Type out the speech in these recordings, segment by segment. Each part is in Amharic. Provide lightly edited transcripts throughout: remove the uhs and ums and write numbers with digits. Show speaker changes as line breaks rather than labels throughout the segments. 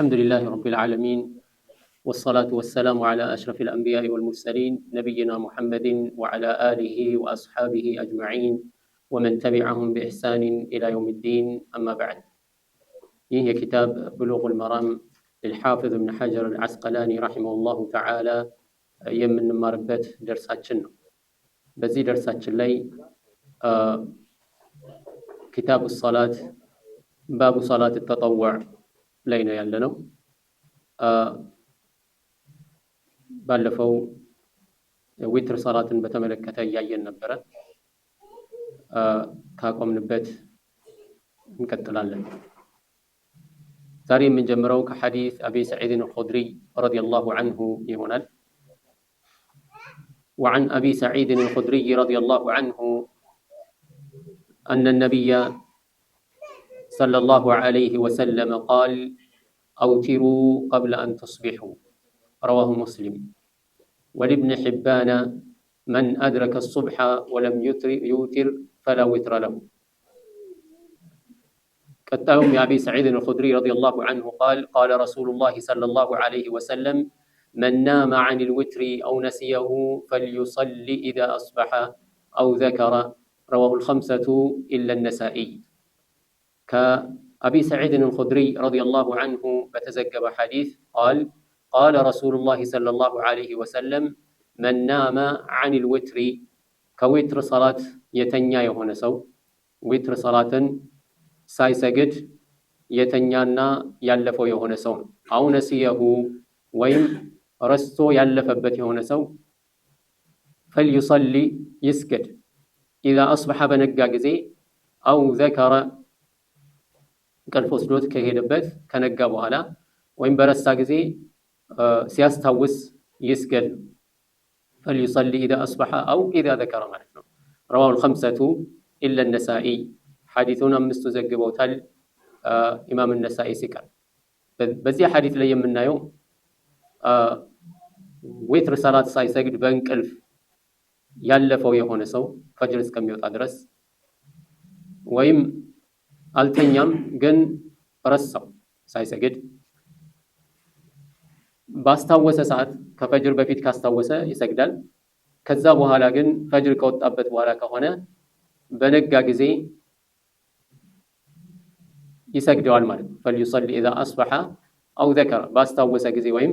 الحمد لله رب العالمين والصلاة والسلام على أشرف الأنبياء والمرسلين نبينا محمد وعلى آله وأصحابه أجمعين ومن تبعهم بإحسان إلى يوم الدين أما بعد. ይህ كتاب بلوغ المرام للحافظ ابن حجر العسقلاني رحمه الله تعالى የምንማርበት ደርሳችን ነው። በዚህ ደርሳችን ላይ كتاب الصلاة باب صلاة التطوع ላይ ነው ያለነው። ባለፈው ዊትር ሰላትን በተመለከተ ያየን ነበር። ካቆምንበት እንቀጥላለን። ዛሬ የምንጀምረው ከሐዲስ አቢ ሰዒድ الخدري رضي الله عنه ይሆናል። وعن أبي سعيد الخدري رضي الله عنه أن النبي صلى الله عليه وسلم قال أوتروا قبل أن تصبحوا رواه مسلم. ولابن حبان من أدرك الصبح ولم يوتر فلا وتر له. قتهم يا أبي سعيد الخدري رضي الله عنه قال قال رسول الله صلى الله عليه وسلم من نام عن الوتر أو نسيه فليصل إذا أصبح أو ذكر رواه الخمسة إلا النسائي. كأبي سعيد الخدري رضي الله عنه بتزكب حديث قال رسول الله صلى الله عليه وسلم من نام عن الوتر كوتر صلاة يتنيا يهون سو وتر صلاة سايسجد يتنيانا يلفو يهون سو أو نسيه ويم رستو يلفبت يهون سو فليصلي يسجد إذا أصبح بنقا جزي أو ذكر كالفوسلوت كهيدبت كنقا بوالا ويم برسا جزي سيستوس يسجد فليصلي إذا أصبح أو إذا ذكر معناه. رواه الخمسة إلا النسائي. حديثنا مستزجبوا تل إمام النسائي سكر. بزي حديث لي منا يوم ويتر صلاة ساي سجد بنك ألف يلفوا يهون سو فجر كم يوت أدرس ويم التنيم جن رسوا ساي سجد ባስታወሰ ሰዓት ከፈጅር በፊት ካስታወሰ ይሰግዳል። ከዛ በኋላ ግን ፈጅር ከወጣበት በኋላ ከሆነ በነጋ ጊዜ ይሰግደዋል ማለት ነው። فليصلي إذا أصبح أو ذكر ባስታወሰ ጊዜ ወይም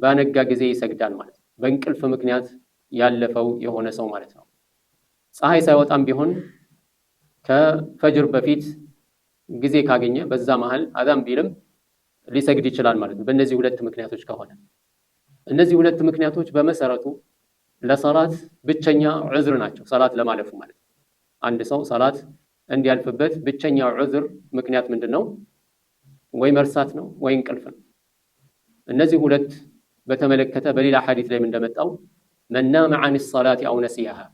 በነጋ ጊዜ ይሰግዳል ማለት ነው። በእንቅልፍ ምክንያት ያለፈው የሆነ ሰው ማለት ነው። ፀሐይ ሳይወጣም ቢሆን ከፈጅር በፊት ጊዜ ካገኘ በዛ መሃል አዛን ቢልም ሊሰግድ ይችላል ማለት ነው። በእነዚህ ሁለት ምክንያቶች ከሆነ እነዚህ ሁለት ምክንያቶች በመሰረቱ ለሰላት ብቸኛ ዑዝር ናቸው። ሰላት ለማለፉ ማለት ነው። አንድ ሰው ሰላት እንዲያልፍበት ብቸኛ ዑዝር ምክንያት ምንድነው? ወይ መርሳት ነው ወይ እንቅልፍ ነው። እነዚህ ሁለት በተመለከተ በሌላ ሐዲስ ላይ እንደመጣው من نام عن الصلاة أو نسيها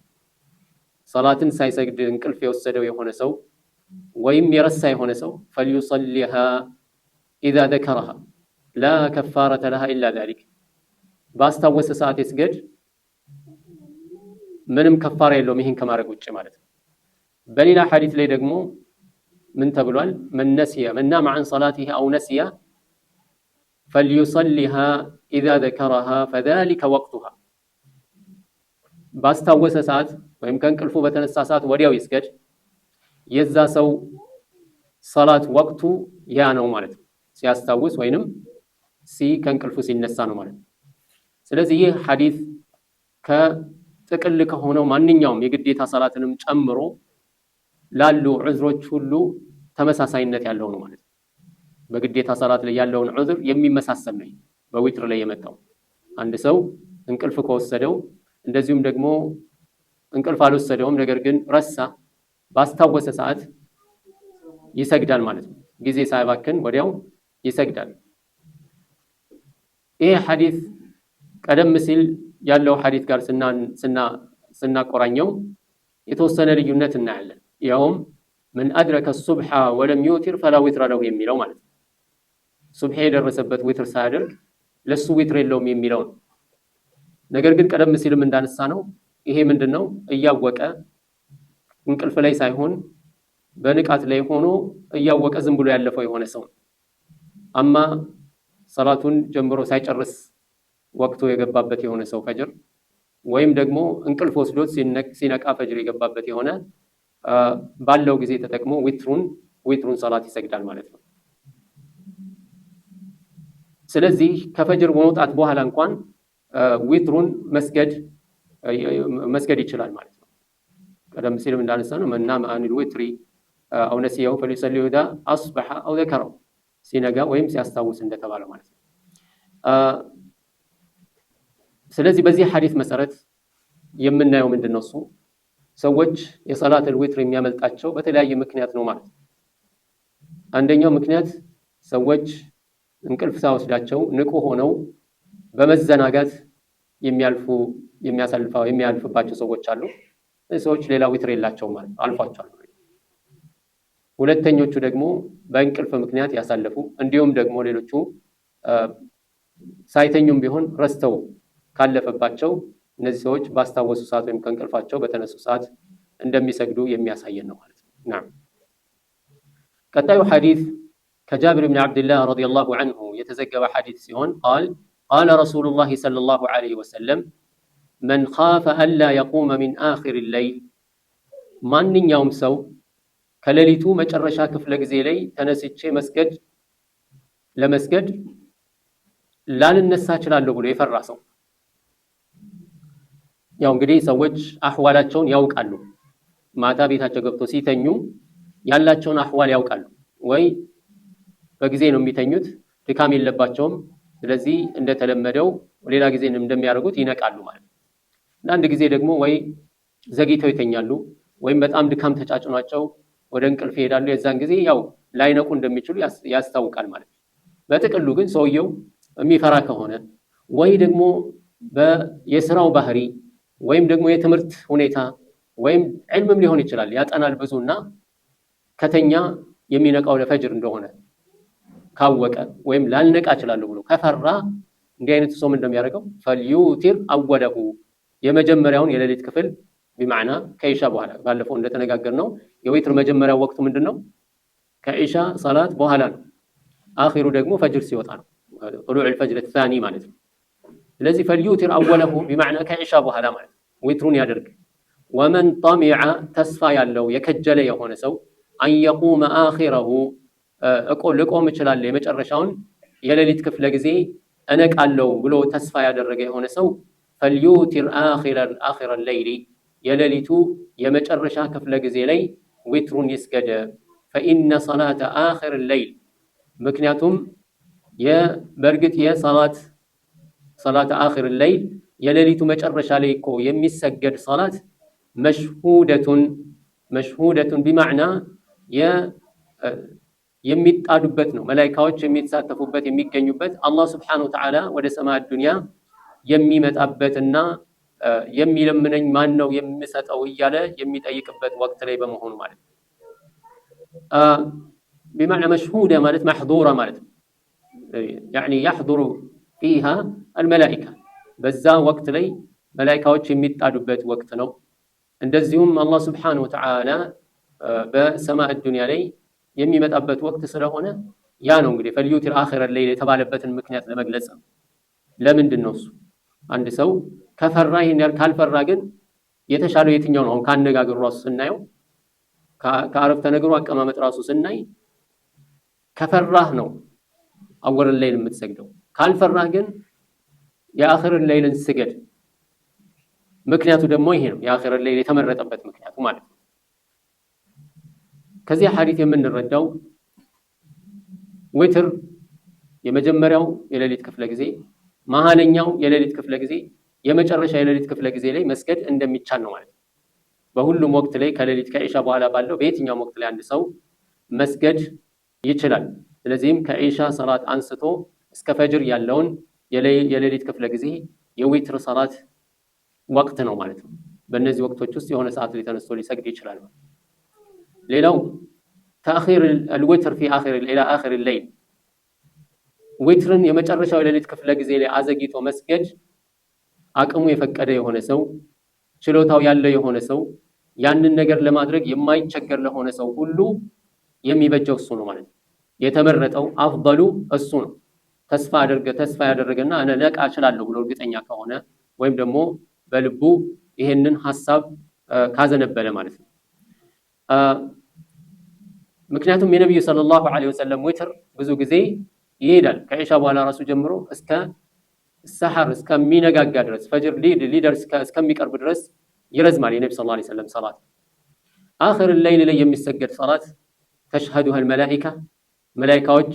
ሰላትን ሳይሰግድ እንቅልፍ የወሰደው የሆነ ሰው ወይም የረሳ የሆነ ሰው فليصليها إذا ذكرها لا كفارة لها إلا ذلك باستوس ساعة يسجد منم كفارة يلوم يهين كما رجوتش مالت بل إلى حديث لي دقمو من تبلوال من نسي من نام عن صلاته أو نسي فليصليها إذا ذكرها فذلك وقتها باستوس ساعة ويمكن كلفو بتنسى ساعة وريو يسجد يزا سو صلاة وقته يانو مالت ሲያስታውስ ወይንም ከእንቅልፉ ሲነሳ ነው ማለት ነው። ስለዚህ ይህ ሐዲስ ከጥቅል ከሆነው ማንኛውም የግዴታ ሰላትንም ጨምሮ ላሉ ዑዝሮች ሁሉ ተመሳሳይነት ያለው ነው ማለት ነው። በግዴታ ሰላት ላይ ያለውን ዑዝር የሚመሳሰል ነው በዊትር ላይ የመጣው። አንድ ሰው እንቅልፍ ከወሰደው እንደዚሁም ደግሞ እንቅልፍ አልወሰደውም ነገር ግን ረሳ ባስታወሰ ሰዓት ይሰግዳል ማለት ነው። ጊዜ ሳይባክን ወዲያው ይሰግዳል። ይሄ ሐዲስ ቀደም ሲል ያለው ሐዲስ ጋር ስናቆራኘው የተወሰነ ልዩነት እናያለን። ያውም من أدرك الصبح ولم يوتر فلا وتر له የሚለው ማለት ነው። ሱብህ የደረሰበት ዊትር ሳያደርግ ለሱ ዊትር የለውም የሚለው ነው። ነገር ግን ቀደም ሲልም እንዳነሳ ነው ይሄ ምንድነው እያወቀ እንቅልፍ ላይ ሳይሆን በንቃት ላይ ሆኖ እያወቀ ዝም ብሎ ያለፈው የሆነ ሰው አማ ሰላቱን ጀምሮ ሳይጨርስ ወቅቱ የገባበት የሆነ ሰው ፈጅር ወይም ደግሞ እንቅልፍ ወስዶት ሲነቃ ፈጅር የገባበት የሆነ ባለው ጊዜ ተጠቅሞ ዊትሩን ሰላት ይሰግዳል ማለት ነው። ስለዚህ ከፈጅር መውጣት በኋላ እንኳን ዊትሩን መስገድ ይችላል ማለት ነው። ቀደም ሲልም እንዳነሳነው መን ናመ አኒል ዊትሪ አው ነሲየሁ ፈሊሰሊ ኢዛ አስበሐ አው ዘከረው፣ ሲነጋ ወይም ሲያስታውስ እንደተባለው ማለት ነው። ስለዚህ በዚህ ሐዲስ መሰረት የምናየው ምንድነው? እሱ ሰዎች የሰላተል ዊትር የሚያመልጣቸው በተለያየ ምክንያት ነው ማለት ነው። አንደኛው ምክንያት ሰዎች እንቅልፍ ሳይወስዳቸው ንቁ ሆነው በመዘናጋት የሚያልፍባቸው ሰዎች አሉ። ሰዎች ሌላ ዊትር የላቸውም ማለት ነው፣ አልፏቸዋል። ሁለተኞቹ ደግሞ በእንቅልፍ ምክንያት ያሳለፉ፣ እንዲሁም ደግሞ ሌሎቹ ሳይተኙም ቢሆን ረስተው ካለፈባቸው እነዚህ ሰዎች ባስታወሱ ሰዓት ወይም ከእንቅልፋቸው በተነሱ ሰዓት እንደሚሰግዱ የሚያሳየን ነው ማለት ነው። ናም ቀጣዩ ሐዲስ ከጃብር ብን ዓብድላህ ረዲየላሁ ዐንሁ የተዘገበ ሐዲስ ሲሆን ቃለ ረሱሉላህ ሰለላሁ ዐለይሂ ወሰለም መን ኻፈ አላ የቁመ ሚን አኺር ለይል፣ ማንኛውም ሰው ከሌሊቱ መጨረሻ ክፍለ ጊዜ ላይ ተነስቼ ለመስገድ ላልነሳ እችላለሁ ብሎ የፈራ ሰው። ያው እንግዲህ ሰዎች አህዋላቸውን ያውቃሉ። ማታ ቤታቸው ገብቶ ሲተኙ ያላቸውን አህዋል ያውቃሉ። ወይ በጊዜ ነው የሚተኙት፣ ድካም የለባቸውም። ስለዚህ እንደተለመደው ሌላ ጊዜ እንደሚያደርጉት ይነቃሉ ማለት ነው። አንድ ጊዜ ደግሞ ወይ ዘግይተው ይተኛሉ ወይም በጣም ድካም ተጫጭኗቸው ወደ እንቅልፍ ይሄዳሉ። የዛን ጊዜ ያው ላይነቁ እንደሚችሉ ያስታውቃል ማለት ነው። በጥቅሉ ግን ሰውየው የሚፈራ ከሆነ ወይ ደግሞ የስራው ባህሪ ወይም ደግሞ የትምህርት ሁኔታ ወይም ዕልምም ሊሆን ይችላል ያጠናል ብዙና ከተኛ የሚነቃው ለፈጅር እንደሆነ ካወቀ ወይም ላልነቃ እችላለሁ ብሎ ከፈራ እንዲህ አይነቱ ሰው ምን እንደሚያደርገው ፈልዩቲር አወለሁ፣ የመጀመሪያውን የሌሊት ክፍል ቢማዕና ከኢሻ በኋላ ባለፈው እንደተነጋገርነው የዊትር መጀመሪያው ወቅቱ ምንድነው? ከኢሻ ሰላት በኋላ ነው። አኺሩ ደግሞ ፈጅር ሲወጣ ነው፣ طلوع الفجر الثاني ማለት ነው። ስለዚህ ፈልዩቲር አወለሁ ቢማዕና ከኢሻ በኋላ ማለት ዊትሩን ያደርግ። ወመን ጠሚዐ ተስፋ ያለው የከጀለ የሆነ ሰው አን የቁመ አኺረሁ ልቆም እችላለሁ የመጨረሻውን የሌሊት ክፍለ ጊዜ እነቃለሁ ብሎ ተስፋ ያደረገ የሆነ ሰው ፈልዩቲር አኺረ ሌይሊ የሌሊቱ የመጨረሻ ክፍለ ጊዜ ላይ ዊትሩን ይስገድ። ፈኢነ ሰላተ አኺር ሌይል፣ ምክንያቱም በእርግጥ ሰላተ አኺር ሌይል የሌሊቱ መጨረሻ ላይ እኮ የሚሰገድ ሰላት መሽሁደቱን ቢማዕና የሚጣዱበት ነው። መላኢካዎች የሚሳተፉበት የሚገኙበት፣ አላህ ስብሓነሁ ወተዓላ ወደ ሰማይ ዱንያ የሚመጣበትና የሚለምነኝ ማን ነው የሚሰጠው እያለ የሚጠይቅበት ወቅት ላይ በመሆኑ ማለት ነው። ቢማዕና መሽሁደ ማለት መሕዱራ ማለት ነው። ያዕኒ የሕዱሩ ፊሃ አልመላኢካ፣ በዛ ወቅት ላይ መላኢካዎች የሚጣዱበት ወቅት ነው። እንደዚሁም አላህ ስብሓነሁ ወተዓላ በሰማይ ዱንያ ላይ የሚመጣበት ወቅት ስለሆነ ያ ነው እንግዲህ ፈልዩቲር አኺረ ሌይል የተባለበትን ምክንያት ለመግለጽ ነው። ለምንድን ነው እሱ? አንድ ሰው ከፈራ ይሄን ያህል፣ ካልፈራ ግን የተሻለው የትኛው ነው? አሁን ካነጋገሩ ራሱ ስናየው ከአረፍተ ነገሩ አቀማመጥ ራሱ ስናይ ከፈራህ ነው አወል ሌይል የምትሰግደው፣ ካልፈራህ ግን የአኺር ሌይልን ስገድ። ምክንያቱ ደግሞ ይሄ ነው፣ የአኺር ሌይል የተመረጠበት ምክንያቱ ማለት ነው። ከዚህ ሐዲስ የምንረዳው ዊትር የመጀመሪያው የሌሊት ክፍለ ጊዜ፣ መሃለኛው የሌሊት ክፍለ ጊዜ፣ የመጨረሻ የሌሊት ክፍለ ጊዜ ላይ መስገድ እንደሚቻል ነው ማለት ነው። በሁሉም ወቅት ላይ ከሌሊት ከኢሻ በኋላ ባለው በየትኛውም ወቅት ላይ አንድ ሰው መስገድ ይችላል። ስለዚህም ከኢሻ ሰላት አንስቶ እስከ ፈጅር ያለውን የሌሊት ክፍለ ጊዜ የዊትር ሰላት ወቅት ነው ማለት ነው። በእነዚህ ወቅቶች ውስጥ የሆነ ሰዓት ላይ ተነስቶ ሊሰግድ ይችላል ማለት ነው። ሌላው ተአኺር አልዊትር ፊ አኺር ሌይል፣ ዊትርን የመጨረሻው የሌሊት ክፍለ ጊዜ ላይ አዘግይቶ መስገድ አቅሙ የፈቀደ የሆነ ሰው፣ ችሎታው ያለው የሆነ ሰው፣ ያንን ነገር ለማድረግ የማይቸገር ለሆነ ሰው ሁሉ የሚበጀው እሱ ነው ማለት ነው። የተመረጠው አፍضሉ እሱ ነው። ተስፋ ያደረገና እኔ ነቃ እችላለሁ ብሎ እርግጠኛ ከሆነ ወይም ደግሞ በልቡ ይሄንን ሐሳብ ካዘነበለ ማለት ነው። ምክንያቱም የነብዩ ሰለላሁ ዐለይሂ ወሰለም ዊትር ብዙ ጊዜ ይሄዳል ከኢሻ በኋላ ራሱ ጀምሮ እስከ ሰሐር እስከሚነጋጋ ድረስ ፈጅር ሊደርስ እስከሚቀርብ ድረስ ይረዝማል የነብዩ ሰለላሁ ዐለይሂ ወሰለም ሰላት። አኺር الليل ላይ የሚሰገድ ሰላት ተሽهدها الملائكة መላእክቶች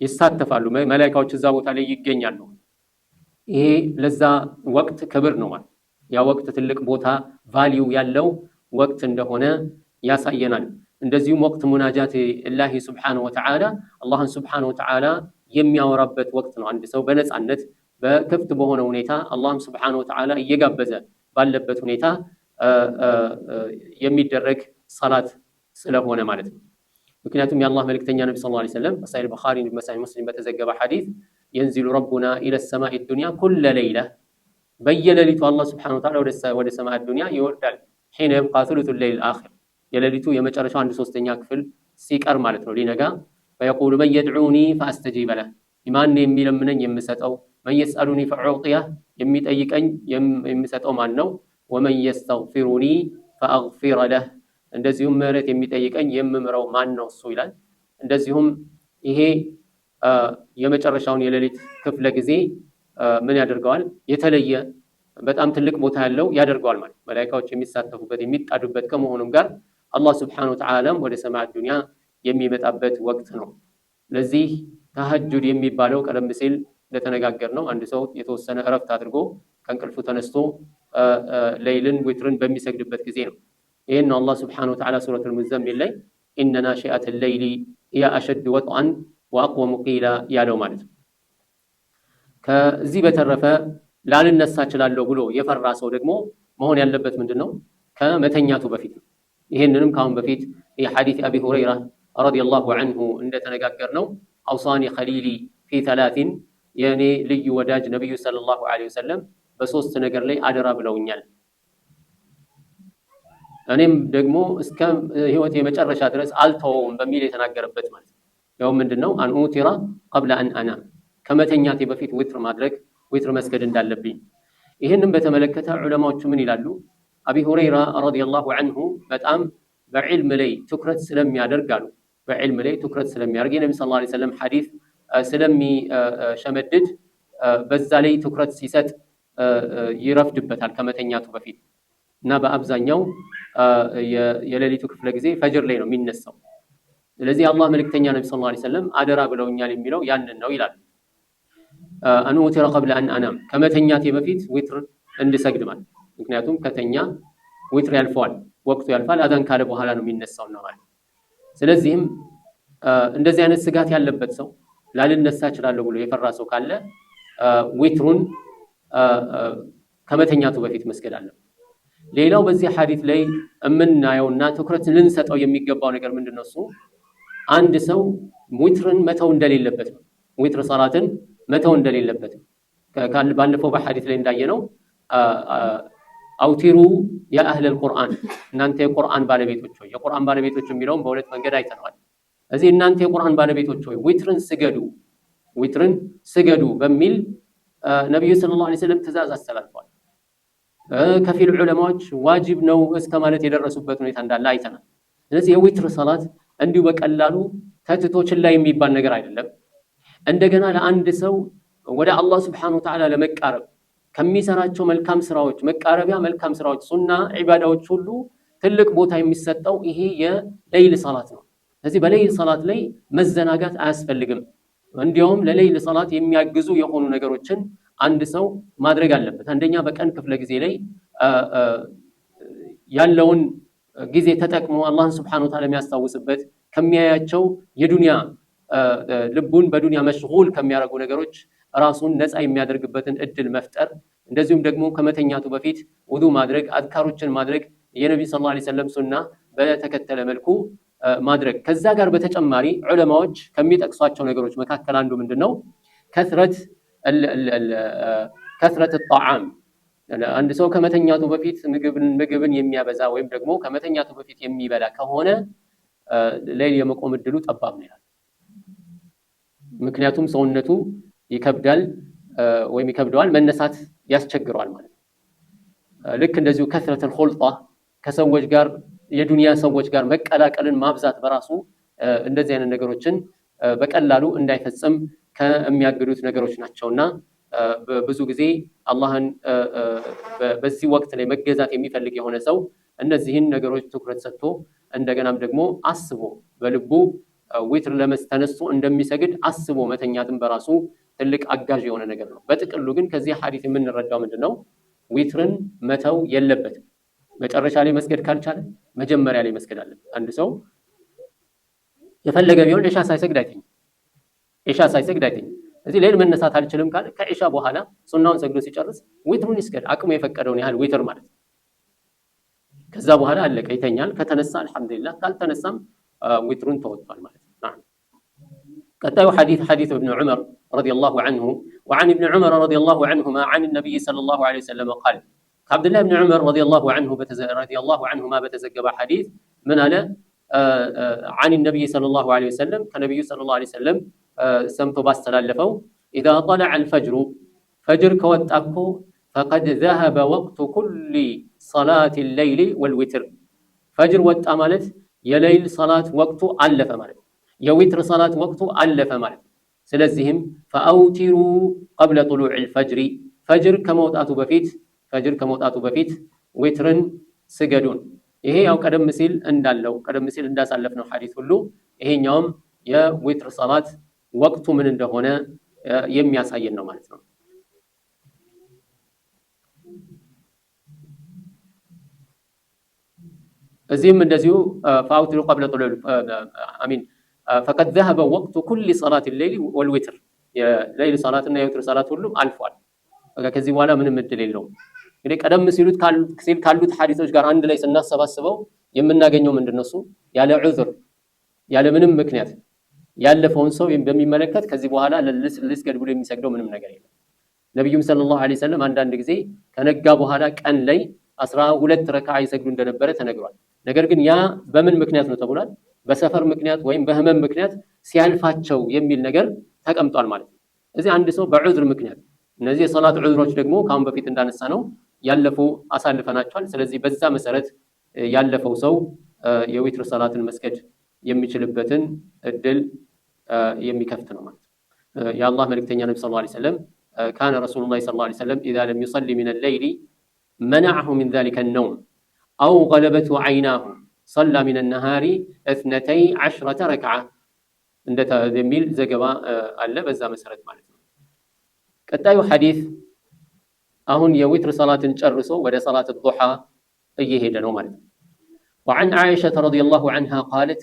ይሳተፋሉ፣ መላእክቶች እዛ ቦታ ላይ ይገኛሉ። ይሄ ለዛ ወቅት ክብር ነው ማለት ያ ወቅት ትልቅ ቦታ ቫልዩ ያለው ወቅት እንደሆነ ያሳየናል። እንደዚሁም ወቅት ሙናጃት ኢላሂ ሱብሓነሁ ወተዓላ አላህን ሱብሓነሁ ወተዓላ የሚያወራበት ወቅት ነው። አንድ ሰው በነፃነት በክፍት በሆነ ሁኔታ አላህን ሱብሓነሁ ወተዓላ እየጋበዘ ባለበት ሁኔታ የሚደረግ ሰላት ስለሆነ ማለት ነው። ምክንያቱም የአላህ መልእክተኛ ነብዩ ሰለላሁ ዐለይሂ ወሰለም በሰሒህ ቡኻሪ በሰሒህ ሙስሊም በተዘገበ ሐዲስ ينزل ربنا إلى السماء الدنيا كل ليلة በየሌሊቱ አላህ ሱብሓነሁ ወተዓላ ወደ ሰማይ ዱንያ ይወርዳል። حين يبقى ثلث الليل الآخر የሌሊቱ የመጨረሻው 1/3ኛ ክፍል ሲቀር ማለት ነው ሊነጋ። فيقول من يدعوني فأستجيب له ማን የሚለምነኝ የምሰጠው፣ من يسألني فأعطيه የሚጠይቀኝ የምሰጠው ማን ነው፣ ومن يستغفرني فأغفر له እንደዚሁም ምህረት የሚጠይቀኝ የምምረው ማን ነው እሱ ይላል። እንደዚሁም ይሄ የመጨረሻውን የሌሊት ክፍለ ጊዜ ምን ያደርገዋል? የተለየ በጣም ትልቅ ቦታ ያለው ያደርገዋል ማለት መላእክቶች የሚሳተፉበት የሚጣዱበት ከመሆኑም ጋር አላህ ሱብሓነሁ ወተዓላ ወደ ሰማይ ዱንያ የሚመጣበት ወቅት ነው። ለዚህ ተሐጁድ የሚባለው ቀደም ሲል እንደተነጋገርነው አንድ ሰው የተወሰነ እረፍት አድርጎ ከእንቅልፉ ተነስቶ ሌሊትን ዊትርን በሚሰግድበት ጊዜ ነው። ይሄን ነው አላህ ሱብሓነሁ ወተዓላ ሱረቱል ሙዘሚል ላይ ኢነ ናሺአተል ሌይሊ ሂየ አሸዱ ወጥዐን ወአቅወሙ ቂላ ያለው ማለት ነው። ከዚህ በተረፈ ላልነሳ እችላለሁ ብሎ የፈራ ሰው ደግሞ መሆን ያለበት ምንድነው? ከመተኛቱ በፊት ነው። ይሄንንም ካሁን በፊት የሐዲስ አቢ ሁረይራ ረዲየላሁ ዐንሁ እንደተነጋገርነው አውሳኒ ኸሊሊ ፊ ሰላቲን የኔ ልዩ ወዳጅ ነብዩ ሰለላሁ ዐለይሂ ወሰለም በሶስት ነገር ላይ አደራ ብለውኛል፣ እኔም ደግሞ እስከ ህይወት የመጨረሻ ድረስ አልተወውም በሚል የተናገረበት ማለት ነው። ያው ምንድነው? አን ኡቲራ ቀብለ አን አናም ከመተኛቴ በፊት ዊትር መስገድ እንዳለብኝ። ይህንን በተመለከተ ዑለማዎቹ ምን ይላሉ? አቢ ሁረይራ ረዲየላሁ ዐንሁ በጣም በዕልም ላይ ትኩረት ስለሚያደርግ አሉ። በዕልም ላይ ትኩረት ስለሚያደርግ የነብዩ ሰለላሁ ዐለይሂ ወሰለም ሐዲስ ስለሚሸመድድ በዛ ላይ ትኩረት ሲሰጥ ይረፍድበታል ከመተኛቱ በፊት እና በአብዛኛው የሌሊቱ ክፍለ ጊዜ ፈጅር ላይ ነው የሚነሳው። ስለዚህ አላህ መልእክተኛ ነብዩ ሰለላሁ ዐለይሂ ወሰለም አደራ ብለውኛል የሚለው ያንን ነው ይላል። አን ኡቲራ ቀብለ አን አናም ከመተኛቴ በፊት ዊትር እንድሰግድ ማለት። ምክንያቱም ከተኛ ዊትር ያልፈዋል፣ ወቅቱ ያልፋል፣ አዛን ካለ በኋላ ነው የሚነሳው ነው ማለት። ስለዚህም እንደዚህ አይነት ስጋት ያለበት ሰው ላልነሳ እችላለሁ ብሎ የፈራ ሰው ካለ ዊትሩን ከመተኛቱ በፊት መስገድ አለበት። ሌላው በዚህ ሐዲስ ላይ የምናየውና ትኩረት ልንሰጠው የሚገባው ነገር ምንድነው? እሱ አንድ ሰው ዊትርን መተው እንደሌለበት ነው። ዊትር ሰላትን መተው እንደሌለበት ባለፈው በሐዲስ ላይ እንዳየነው አውቲሩ ያ አህለል ቁርአን እናንተ የቁርአን ባለቤቶች ሆይ፣ የቁርአን ባለቤቶች የሚለውን በሁለት መንገድ አይተናል። እዚህ እናንተ የቁርአን ባለቤቶች ሆይ ዊትርን ስገዱ በሚል ነብዩ ሰለላሁ ዐለይሂ ወሰለም ትእዛዝ አስተላልፈዋል። ከፊል ዑለማዎች ዋጅብ ነው እስከ ማለት የደረሱበት ሁኔታ እንዳለ አይተናል። ስለዚህ የዊትር ሰላት እንዲሁ በቀላሉ ተትቶ ችላ የሚባል ነገር አይደለም። እንደገና ለአንድ ሰው ወደ አላህ ሱብሓነሁ ወተዓላ ለመቃረብ ከሚሰራቸው መልካም ስራዎች መቃረቢያ መልካም ስራዎች ሱና ዒባዳዎች ሁሉ ትልቅ ቦታ የሚሰጠው ይሄ የሌይል ሰላት ነው። ስለዚህ በሌይል ሰላት ላይ መዘናጋት አያስፈልግም። እንዲያውም ለሌይል ሰላት የሚያግዙ የሆኑ ነገሮችን አንድ ሰው ማድረግ አለበት። አንደኛ በቀን ክፍለ ጊዜ ላይ ያለውን ጊዜ ተጠቅሞ አላህን ሱብሓነሁ ወተዓላ የሚያስታውስበት ከሚያያቸው የዱንያ ልቡን በዱንያ መሽጉል ከሚያደርጉ ነገሮች ራሱን ነፃ የሚያደርግበትን እድል መፍጠር፣ እንደዚሁም ደግሞ ከመተኛቱ በፊት ውዱ ማድረግ፣ አዝካሮችን ማድረግ፣ የነብዩ ሰለላሁ ዐለይሂ ወሰለም ሱና በተከተለ መልኩ ማድረግ። ከዛ ጋር በተጨማሪ ዑለማዎች ከሚጠቅሷቸው ነገሮች መካከል አንዱ ምንድነው? ከስረት ጣዓም። አንድ ሰው ከመተኛቱ በፊት ምግብን የሚያበዛ ወይም ደግሞ ከመተኛቱ በፊት የሚበላ ከሆነ ሌሊት የመቆም እድሉ ጠባብ ነው ይላል። ምክንያቱም ሰውነቱ ይከብዳል ወይም ይከብደዋል፣ መነሳት ያስቸግረዋል ማለት ነው። ልክ እንደዚሁ ከስረተል ኹልጣ ከሰዎች ጋር የዱንያ ሰዎች ጋር መቀላቀልን ማብዛት በራሱ እንደዚህ አይነት ነገሮችን በቀላሉ እንዳይፈጽም ከሚያግዱት ነገሮች ናቸውና ብዙ ጊዜ አላህን በዚህ ወቅት ላይ መገዛት የሚፈልግ የሆነ ሰው እነዚህን ነገሮች ትኩረት ሰጥቶ እንደገናም ደግሞ አስቦ በልቡ ዊትር ለመስተነሱ እንደሚሰግድ አስቦ መተኛትን በራሱ ትልቅ አጋዥ የሆነ ነገር ነው። በጥቅሉ ግን ከዚህ ሐዲስ የምንረዳው ምንድነው? ዊትርን መተው የለበትም። መጨረሻ ላይ መስገድ ካልቻለ መጀመሪያ ላይ መስገድ አለበት። አንድ ሰው የፈለገ ቢሆን ኢሻ ሳይሰግድ አይተኝም። ኢሻ ሳይሰግድ አይተኝም። እዚህ ሌሊት መነሳት አልችልም ካለ ከኢሻ በኋላ ሱናውን ሰግዶ ሲጨርስ ዊትሩን ይስገድ፣ አቅሙ የፈቀደውን ያህል ዊትር ማለት ነው። ከዛ በኋላ አለቀ፣ ይተኛል። ከተነሳ አልሐምዱሊላህ፣ ካልተነሳም ዊትሩን ተወጥቷል ማለት ነው። ቀጣዩ ሐዲስ ኢብኑ ዑመር ረዲየላሁ ዐንሁ وعن ابن عمر رضي الله عنهما عن النبي صلى الله عليه وسلم قال عبد الله بن عمر رضي الله عنهما بتزجب حديث من على عن النبي صلى الله عليه وسلم كنبي صلى الله عليه وسلم سمت باستلالفو إذا طلع الفجر فجر كوتأكو فقد ذهب وقت كل صلاة الليل والوتر فجر وتأملت يليل صلاة وقت ألف مالت يوتر صلاة وقت ألف مالت سلزهم فأوتروا قبل طلوع الفجر فجر كموتاتو بفيت وترن سجدون ይሄ ያው ቀደም ሲል እንዳሳለፍነው ሐዲስ ሁሉ ይሄኛውም የዊትር ሰላት ወቅቱ ምን እንደሆነ የሚያሳየን ነው ማለት ነው። እዚህም እንደዚሁ فأوتر قبل طلوع فقد ذهب وقت كل صلاة الليل والوتر የሌሊት ሰላትና የዊትር ሰላት ሁሉም አልፏል። ከዚህ በኋላ ምንም እድል የለውም። እንግዲህ ቀደም ሲል ካሉት ሐዲሶች ጋር አንድ ላይ ስናሰባስበው የምናገኘው ምንድነው? እሱ ያለ ዑዝር ያለ ምንም ምክንያት ያለፈውን ሰው በሚመለከት ከዚህ በኋላ ልስገድ ብሎ የሚሰግደው ምንም ነገር የለም። ነብዩም ሰለላሁ ዐለይሂ ወሰለም አንዳንድ ጊዜ ከነጋ በኋላ ቀን ላይ 12 ረካዓ ይሰግዱ እንደነበረ ተነግሯል። ነገር ግን ያ በምን ምክንያት ነው ተብሏል? በሰፈር ምክንያት ወይም በህመም ምክንያት ሲያልፋቸው የሚል ነገር ተቀምጧል ማለት ነው። እዚህ አንድ ሰው በዑዝር ምክንያት እነዚህ የሰላት ዑዝሮች ደግሞ ካሁን በፊት እንዳነሳ ነው ያለፉ አሳልፈናቸዋል። ስለዚህ በዛ መሰረት ያለፈው ሰው የዊትር ሰላትን መስገድ የሚችልበትን እድል የሚከፍት ነው ማለት ነው። የአላህ መልእክተኛ ነብዩ ሰለላሁ ዐለይሂ ወሰለም كان رسول الله صلى الله عليه وسلم إذا لم يصلي من الليل منعه من ذلك النوم أو غلبته عيناه صلى من النهار 12 ركعة እንደታ የሚል ዘገባ አለ። በዛ መሰረት ማለት ነው። ቀጣዩ ሐዲስ አሁን የዊትር ሰላትን ጨርሶ ወደ ሰላት الضحى እየሄደ ነው ማለት ነው። وعن عائشة رضي الله عنها قالت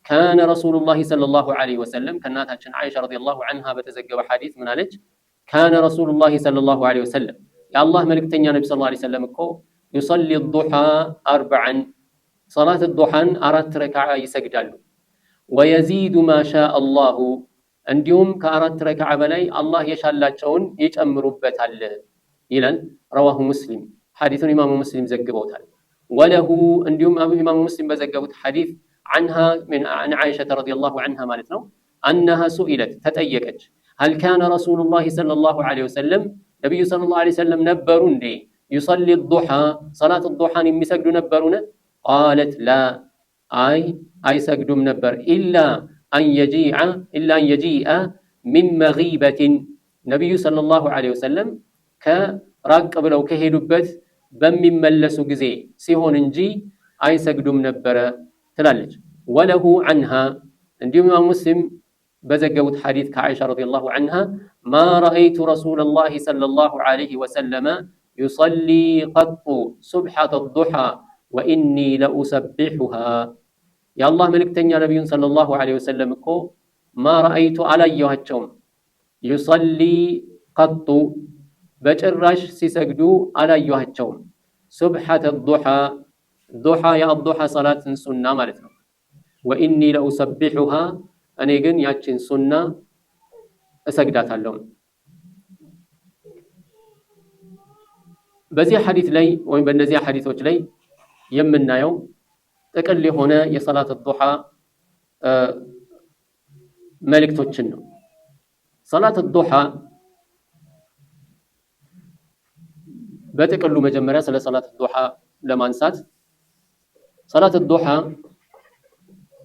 كان رسول الله صلى الله عليه وسلم كناتاችን عائشة رضي الله عنها በተዘገበ ሐዲስ ምን አለች? كان رسول الله صلى الله عليه وسلم የአላህ መልእክተኛ ነብዩ ሰለላሁ ዐለይሂ ወሰለም እኮ يصلي الضحى 4 صلاة الضحى 4 ረካዓ ይሰግዳሉ። ويزيد ما شاء الله እንዲሁም ከ4 ረካዓ በላይ አላህ የሻላቸውን ይጨምሩበታል ይላል። رواه مسلم ሐዲሱን ኢማሙ ሙስሊም ዘግበውታል። وله እንዲሁም ኢማሙ ሙስሊም በዘገቡት ሐዲስ عنها من عن عائشة رضي الله عنها ማለት ነው أنها سئلت ተጠየቀች هل كان رسول الله صلى الله عليه وسلم ነብዩ صلى الله عليه وسلم ነበሩ እንዴ يصلي الضحى صلاة الضحى የሚሰግዱ ነበሩን? قالت لا አይሰግዱም ነበር إلا أن يجيء من مغيبة ነብዩ صلى الله عليه وسلم ከራቅ ብለው ከሄዱበት በሚመለሱ ጊዜ ሲሆን እንጂ አይሰግዱም ነበር ትላለች። وله عنها እንዲሁም ሙስሊም በዘገቡት ሐዲስ ከዓኢሻ ረዲየላሁ عنها ما رأيت رسول الله صلى الله عليه وسلم يصلي قط سبحة الضحى وإني لأسبحها የአላህ መልእክተኛ ነብዩን ሰለላሁ ዐለይሂ ወሰለም እኮ ما رأيت አላየኋቸውም يصلي قط በጭራሽ ሲሰግዱ አላየኋቸውም سبحة الضحى ضحى የضحى ሰላትን ሱና ማለት ነው። وإني لأسبحها እኔ ግን ያችን ሱና እሰግዳታለሁ። በዚህ ሐዲስ ላይ ወይም በእነዚህ ሐዲሶች ላይ የምናየው ጥቅል የሆነ የሰላት الضحى መልእክቶችን ነው። ሰላት ዱሓ በጥቅሉ መጀመሪያ ስለ ሰላት ዱሓ ለማንሳት ሰላት ዱሓ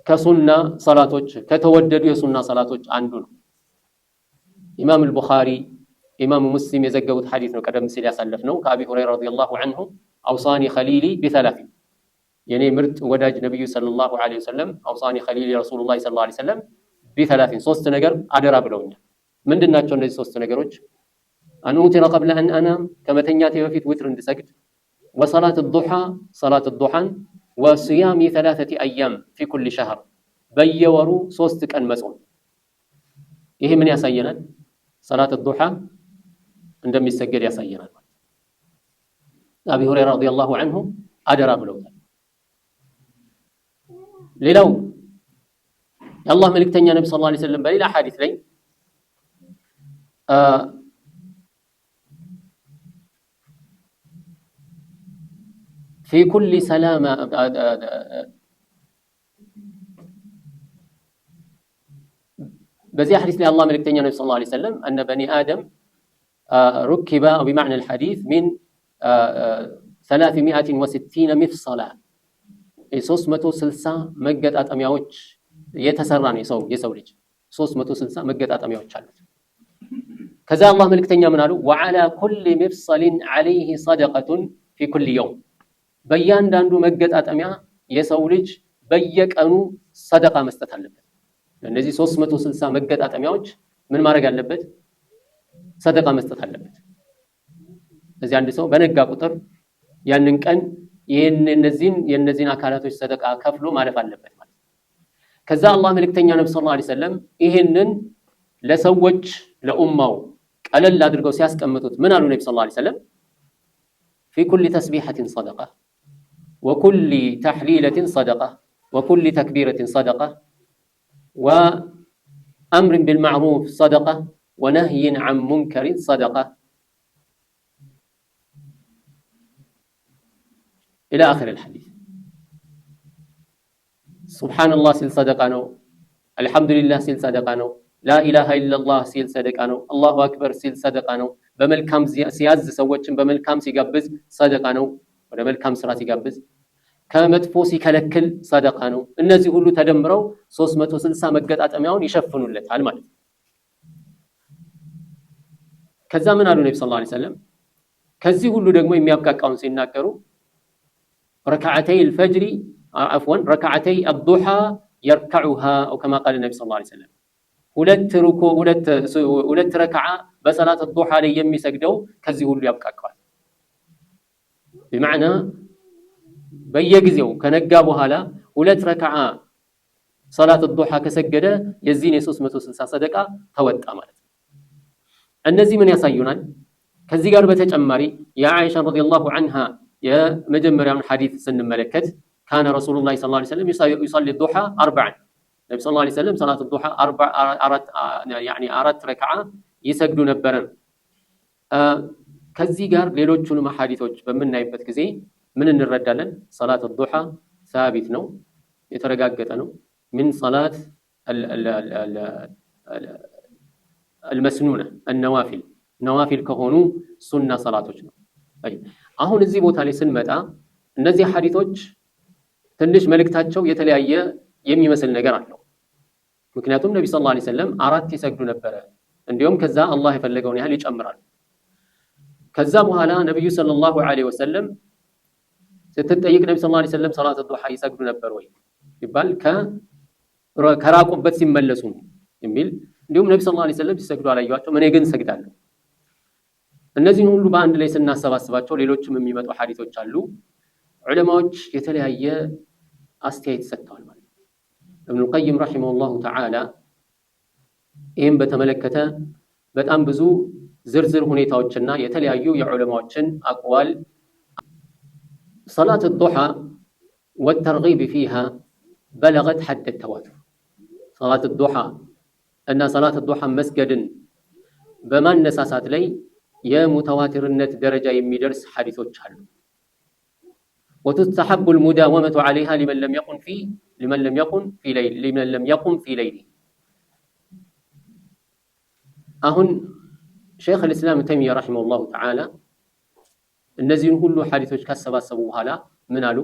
ከሱና ሰላቶች ከተወደዱ የሱና ሰላቶች አንዱ ነው። ኢማም አልቡኻሪ ኢማም ሙስሊም የዘገቡት ሐዲስ ነው። ቀደም ሲል ያሳለፍነው ከአቢ ሁረይራ ረዲየላሁ ዐንሁ አውሳኒ ኸሊሊ ቢሰላፊ የኔ ምርጥ ወዳጅ ነብዩ ሰለላሁ ዐለይሂ ወሰለም አውሳኒ ኸሊሊ ረሱሉላህ ሰለላሁ ዐለይሂ ወሰለም ቢሰላፊ ሶስት ነገር አደራ ብለውኛል። ምንድናቸው እነዚህ ሶስት ነገሮች? አን ኡቲረ ቀብለ አን አናም ከመተኛቴ በፊት ውትር እንድሰግድ፣ ወሰላት ዱሓ ሰላት ዱሓን፣ ወሲያሚ ሰላሰቲ አያም ፊ ኩል ሸህር በየወሩ 3 ቀን መጾም። ይሄ ምን ያሳየናል? ሰላት ዱሓ እንደሚሰገድ ያሳየናል። አቢ ሁረይራ ረዲየላሁ ዐንሁ አደራ ብለውታል። ሌላው የአላህ መልእክተኛ ነብዩ ሰለላሁ ዐለይሂ ወሰለም በሌላ ሐዲስ ላይ في كل سلامة بزي حديث الله ملكتين النبي صلى الله عليه وسلم أن بني آدم ركب أو بمعنى الحديث من 360 مفصلا يسوس متو سلسة مجد أتمياوش يتسران يسو لج 360 مجد أتمياوش على كذا الله ملكتين من قالوا وعلى كل مفصل عليه صدقة في كل يوم በእያንዳንዱ መገጣጠሚያ የሰው ልጅ በየቀኑ ሰደቃ መስጠት አለበት። እነዚህ 360 መገጣጠሚያዎች ምን ማድረግ አለበት? ሰደቃ መስጠት አለበት። እዚህ አንድ ሰው በነጋ ቁጥር ያንን ቀን የነዚህን አካላቶች ሰደቃ ከፍሎ ማለፍ አለበት ማለት። ከዛ አላህ መልእክተኛ ነብዩ ሰለላሁ ዐለይሂ ወሰለም ይሄንን ለሰዎች ለኡማው ቀለል አድርገው ሲያስቀምጡት ምን አሉ? ነብዩ ሰለላሁ ዐለይሂ ወሰለም في كل تسبيحة صدقة وكل تحليلة صدقة وكل تكبيرة صدقة وأمر بالمعروف صدقة ونهي عن منكر صدقة إلى آخر الحديث. سبحان الله سيل صدقة نو، الحمد لله سيل صدقة نو، لا إله إلا الله سيل صدقة نو، الله أكبر سيل صدقة نو، በመልካም ሲያዝ ሰዎችን በመልካም ሲጋብዝ ሰደቃ ነው። ወደ መልካም ስራ ሲጋብዝ ከመጥፎ ሲከለክል ሰደቃ ነው። እነዚህ ሁሉ ተደምረው 360 መገጣጠሚያውን ይሸፍኑለታል ማለት ነው። ከዛ ምን አሉ ነብዩ ሰለላሁ ዐለይሂ ወሰለም ከዚህ ሁሉ ደግሞ የሚያብቃቃውን ሲናገሩ ረካዓተይ الفجر عفوا ረካዓተይ الضحى يركعها او كما قال النبي صلى الله عليه وسلم ሁለት ረካዓ በሰላት ዱሓ ላይ የሚሰግደው ከዚህ ሁሉ ያብቃቃዋል። በማዕና በየጊዜው ከነጋ በኋላ 2 ረካዓ ሰላት ዱሓ ከሰገደ የዚህን የ360 ሰደቃ ተወጣ ማለት ነው። እነዚህ ምን ያሳዩናል? ከዚህ ጋር በተጨማሪ የአኢሻ ረዲየላሁ ዐንሃ የመጀመሪያውን ሐዲስ ስንመለከት ካነ ረሱሉላህ ሰለላሁ ዐለይሂ ወሰለም ይصلي الضحى 4 ነብዩ ሰለላሁ ዐለይሂ ወሰለም ሰላት ዱሓ 4 ረካዓ ይሰግዱ ነበር። ከዚህ ጋር ሌሎቹንም ሐዲሶች በመናይበት ጊዜ ምን እንረዳለን? ሰላት ዱሓ ثابت ነው፣ የተረጋገጠ ነው። من صلاه المسنونه النوافل ነዋፊል ከሆኑ ሱና ሰላቶች ነው። አሁን እዚህ ቦታ ላይ ስንመጣ እነዚህ ሐዲሶች ትንሽ መልእክታቸው የተለያየ የሚመስል ነገር አለው። ምክንያቱም ነብዩ ሰለላሁ ዐለይሂ ወሰለም 4 ይሰግዱ ነበር፣ እንዲሁም ከዛ አላህ የፈለገውን ያህል ይጨምራል። ከዛ በኋላ ነብዩ ሰለላሁ ዐለይሂ ወሰለም ስትጠይቅ ነብዩ ሰለላሁ ዐለይሂ ወሰለም ሰላት ዱሓ ይሰግዱ ነበር ወይ ይባል ከራቁበት ሲመለሱ የሚል እንዲሁም ነብዩ ሰለላሁ ዐለይሂ ወሰለም ሲሰግዱ አላየኋቸውም እኔ ግን ሰግዳለሁ። እነዚህን ሁሉ በአንድ ላይ ስናሰባስባቸው ሌሎችም የሚመጡ ሐዲሶች አሉ። ዑለማዎች የተለያየ አስተያየት ሰጥተዋል ማለት ነው። ኢብኑ ቀይም ረሂመሁላሁ ተዓላ ይህም በተመለከተ በጣም ብዙ ዝርዝር ሁኔታዎችና የተለያዩ የዑለማዎችን አቅዋል ሰላት ዱሓ والترغيب فيها بلغت حد التواتر صلاة الضحى أن صلاة الضحى مسجد بما النساسات لي يا متواتر النت درجة يميدرس حديثوች አሉ وتستحب المداومة عليها لمن لم يقم في ليل አሁን ሼኽ አልእስላም ተይሚያ ረሂመሁላሁ ተዓላ እነዚህን ሁሉ ሐዲሶች ካሰባሰቡ በኋላ ምን አሉ?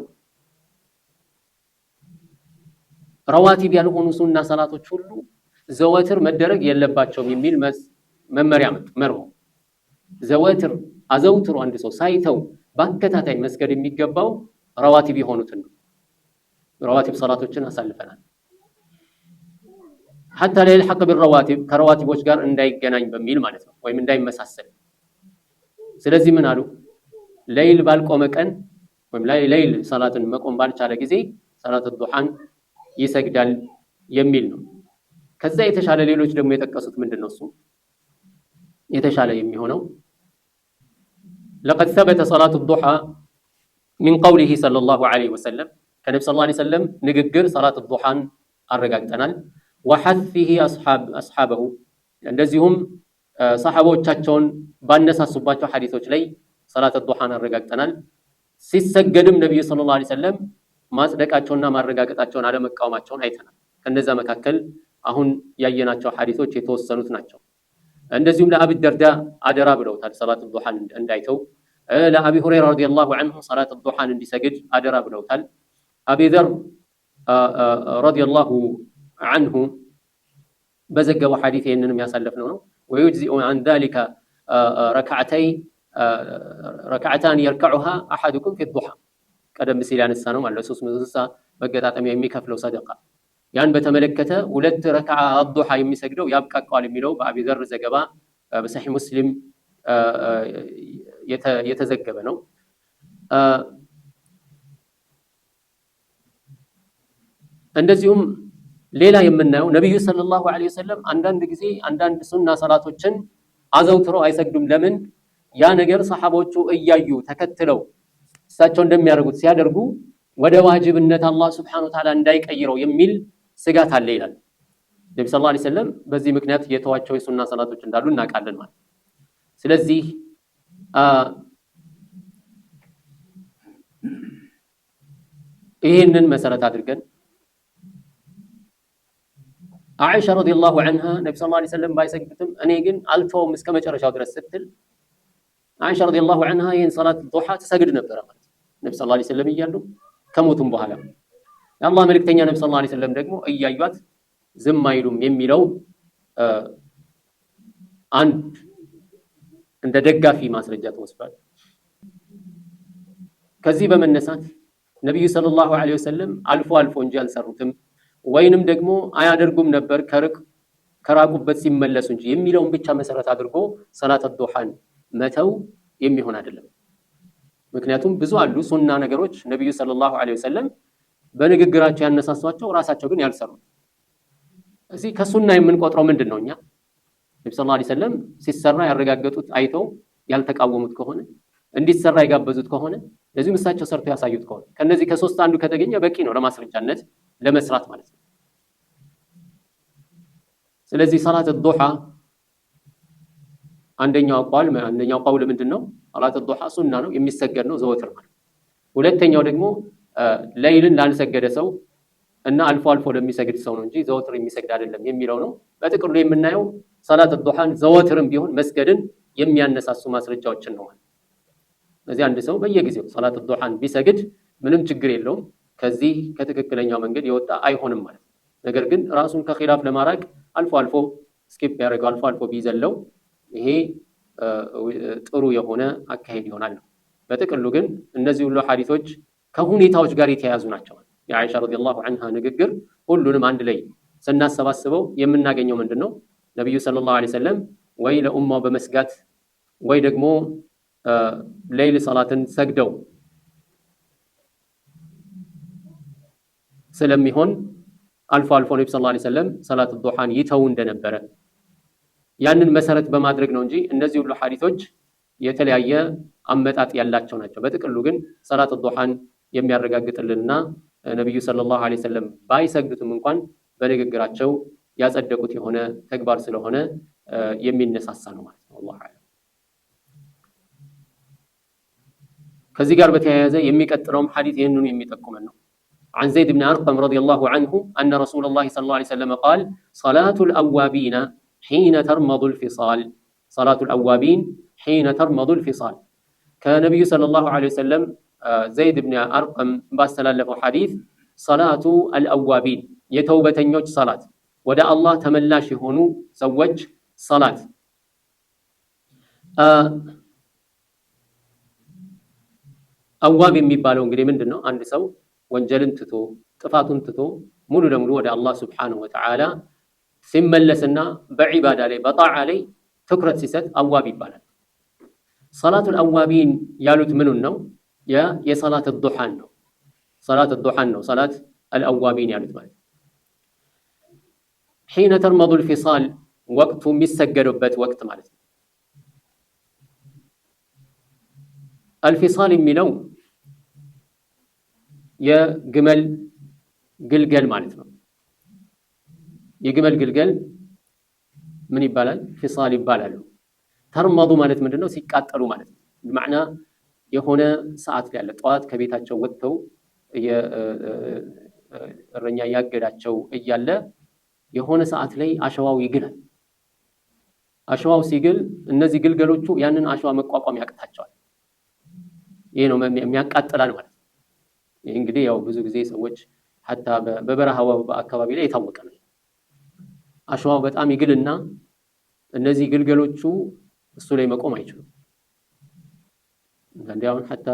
ረዋቲብ ያልሆኑ ሱና ሰላቶች ሁሉ ዘወትር መደረግ የለባቸውም የሚል መመሪያ መጡ። መርሆ ዘወትር አዘውትሮ አንድ ሰው ሳይተው በአከታታይ መስገድ የሚገባው ረዋቲብ የሆኑትን ነው። ረዋቲብ ሰላቶችን አሳልፈናል። ሐታ ላ ይልሐቅ ቢረዋቲብ ከረዋቲቦች ጋር እንዳይገናኝ በሚል ማለት ነው፣ ወይም እንዳይመሳሰል። ስለዚህ ምን አሉ? ለይል ባልቆመ ቀን ወይም ለይል ሰላትን መቆም ባልቻለ ጊዜ ሰላት ዱሃን ይሰግዳል የሚል ነው። ከዛ የተሻለ ሌሎች ደግሞ የጠቀሱት ምንድነው? እሱ የተሻለ የሚሆነው لقد ثبت صلاة الضحى من قوله صلى الله عليه وسلم كنبي صلى الله عليه وسلم ንግግር صلاة الضحى አረጋግጠናል። وحثه أصحابه እንደዚሁም ሰሃቦቻቸውን ባነሳሱባቸው ሐዲሶች ላይ ሰላት الضحى አረጋግጠናል። ሲሰገድም ነብዩ ሰለላሁ ዐለይሂ ወሰለም ማጽደቃቸውና ማረጋገጣቸውን አለመቃወማቸውን አይተናል። ከነዛ መካከል አሁን ያየናቸው ሐዲሶች የተወሰኑት ናቸው። እንደዚሁም ለአቢ ደርዳ አደራ ብለውታል ሰላት الضحى እንዳይተው። ለአቢ ሁረይራ ረዲየላሁ ዐንሁ ሰላት الضحى እንዲሰግድ አደራ ብለውታል። አቢ ዘር ረዲየላሁ ዐንሁ በዘገበው ሐዲስ ይሄንንም ያሳለፍነው ነው። ويجزئ عن ذلك ركعتان يركعها احدكم في الضحى ቀደም ሲል ያነሳነው ማለት 360 መገጣጠሚያ የሚከፍለው ሰደቃ ያን በተመለከተ ሁለት ረካዓ الضحى የሚሰግደው ያብቃቃል የሚለው በአቢ ዘር ዘገባ በሰሒህ ሙስሊም የተዘገበ ነው። እንደዚሁም ሌላ የምናየው ነብዩ ሰለላሁ ዐለይሂ ወሰለም አንዳንድ ጊዜ አንዳንድ ሱና ሰላቶችን አዘውትረው አይሰግዱም። ለምን? ያ ነገር ሰሃቦቹ እያዩ ተከትለው እሳቸው እንደሚያደርጉት ሲያደርጉ ወደ ዋጅብነት አላህ Subhanahu Wa Ta'ala እንዳይቀይረው የሚል ስጋት አለ ይላል ነብዩ ሰለላሁ ዐለይሂ ወሰለም። በዚህ ምክንያት የተዋቸው የሱና ሰላቶች እንዳሉ እናውቃለን ማለት። ስለዚህ ይሄንን መሰረት አድርገን አይሻ ረዲየላሁ ዐንሃ ነብዩ ሰለላሁ ዐለይሂ ወሰለም ባይሰግዱትም እኔ ግን አልተውም እስከ መጨረሻው ድረስ ስትል አይሻ ረዲየላሁ ዐንሃ ይሄን ሰላት ዱሃ ትሰግድ ነበር ማለት ነብዩ ሰለላሁ ዐለይሂ ወሰለም እያሉ ከሞቱም በኋላ የአላህ መልእክተኛ ነብዩ ሰለላሁ ዐለይሂ ወሰለም ደግሞ እያዩት ዝም አይሉም የሚለው አንድ እንደ ደጋፊ ማስረጃ ተወስዷል። ከዚህ በመነሳት ነብዩ ሰለላሁ ዐለይሂ ወሰለም አልፎ አልፎ እንጂ አልሰሩትም ወይንም ደግሞ አያደርጉም ነበር ከራቁበት ሲመለሱ እንጂ የሚለውን ብቻ መሰረት አድርጎ ሰላት ዱሃን መተው የሚሆን አይደለም። ምክንያቱም ብዙ አሉ ሱና ነገሮች ነብዩ ሰለላሁ ዐለይሂ ወሰለም በንግግራቸው ያነሳሷቸው ራሳቸው ግን ያልሰሩት። እዚህ ከሱና የምንቆጥረው ምንድነው? እኛ ነብዩ ሰለላሁ ዐለይሂ ወሰለም ሲሰራ ያረጋገጡት አይተው ያልተቃወሙት ከሆነ እንዲሰራ ይጋበዙት ከሆነ ለዚህ ምሳቸው ሰርተው ያሳዩት ከሆነ ከነዚህ ከሶስት አንዱ ከተገኘ በቂ ነው ለማስረጃነት ለመስራት ማለት ነው። ስለዚህ ሰላት ዱሃ አንደኛው ቃል ምንድነው? ሰላት ዱሃ ሱና ነው የሚሰገድ ነው ዘወትር ማለት። ሁለተኛው ደግሞ ለይልን ላልሰገደ ሰው እና አልፎ አልፎ ለሚሰግድ ሰው ነው እንጂ ዘወትር የሚሰግድ አይደለም የሚለው ነው። በጥቅሉ የምናየው ሰላት ዱሃን ዘወትርም ቢሆን መስገድን የሚያነሳሱ ማስረጃዎችን ነው ማለት። ስለዚህ አንድ ሰው በየጊዜው ሰላት ዱሃን ቢሰግድ ምንም ችግር የለውም፣ ከዚህ ከትክክለኛው መንገድ የወጣ አይሆንም ማለት። ነገር ግን ራሱን ከኺላፍ ለማራቅ አልፎ አልፎ ስኪፕ ያደርገው አልፎ አልፎ ቢዘለው ይሄ ጥሩ የሆነ አካሄድ ይሆናል ነው። በጥቅሉ ግን እነዚህ ሁሉ ሐዲሶች ከሁኔታዎች ጋር የተያያዙ ናቸው። የአይሻ ረዲየላሁ ዐንሃ ንግግር ሁሉንም አንድ ላይ ስናሰባስበው የምናገኘው ምንድነው? ነብዩ ሰለላሁ ዐለይሂ ወሰለም ወይ ለኡማው በመስጋት ወይ ደግሞ ለይል ሰላትን ሰግደው ስለሚሆን አልፎ አልፎ ነብዩ ሰለላሁ ዐለይሂ ወሰለም ሰላት ዱሃን ይተው እንደነበረ ያንን መሰረት በማድረግ ነው እንጂ እነዚህ ሁሉ ሐዲሶች የተለያየ አመጣጥ ያላቸው ናቸው። በጥቅሉ ግን ሰላት ዱሃን የሚያረጋግጥልንና ነብዩ ሰለላሁ ዐለይሂ ወሰለም ባይሰግዱትም እንኳን በንግግራቸው ያጸደቁት የሆነ ተግባር ስለሆነ የሚነሳሳ ነው ማለት ነው። አላህ አለ። ከዚህ ጋር በተያያዘ የሚቀጥለውም ሐዲስ ይህንኑ የሚጠቁመን ነው። عن زيد بن أرقم رضي الله عنه أن رسول الله صلى الله عليه وسلم قال صلاة الأوابين ሒነ ተርመዱል ፊሳል ሰላቱል አዋቢን ሒነ ተርመዱል ፊሳል ከነቢዩ ሰለላሁ ዐለይሂ ወሰለም ዘይድ ብን አርቀም ባስተላለፈው ሐዲስ ሰላቱ አልአዋቢን የተውበተኞች ሰላት ወደ አላህ ተመላሽ የሆኑ ሰዎች ሰላት አዋብ የሚባለው እንግዲህ ምንድን ነው? አንድ ሰው ወንጀልን ትቶ ጥፋቱን ትቶ ሙሉ ለሙሉ ወደ አላህ ስብሓነሁ ወተዓላ ሲመለስና በዒባዳ ላይ በጣዓ ላይ ትኩረት ሲሰጥ አዋብ ይባላል። ሰላቱል አዋቢን ያሉት ምኑን ነው? የሰላት ዱሓን ነው። ሰላት ዱሓን ነው ሰላት አልአዋቢን ያሉት ማለት ነው። ሒነ ተርመዱል ፊሳል ወቅቱ የሚሰገዱበት ወቅት ማለት ነው። አልፊሳል የሚለው የግመል ግልገል ማለት ነው። የግመል ግልገል ምን ይባላል? ፊሳል ይባላሉ። ተርመዱ ማለት ምንድነው? ሲቃጠሉ ማለት ነው። በማዕና የሆነ ሰዓት ላይ ያለ ጠዋት ከቤታቸው ወጥተው እረኛ ያገዳቸው እያለ የሆነ ሰዓት ላይ አሸዋው ይግላል። አሸዋው ሲግል እነዚህ ግልገሎቹ ያንን አሸዋ መቋቋም ያቅታቸዋል። ይሄ ነው የሚያቃጥላል ማለት ነው። ይሄ እንግዲህ ያው ብዙ ጊዜ ሰዎች ሐታ በበረሃው አካባቢ ላይ የታወቀ ነው። አሸዋው በጣም ይግልና እነዚህ ግልገሎቹ እሱ ላይ መቆም አይችሉም። እንዲያውም ሐታ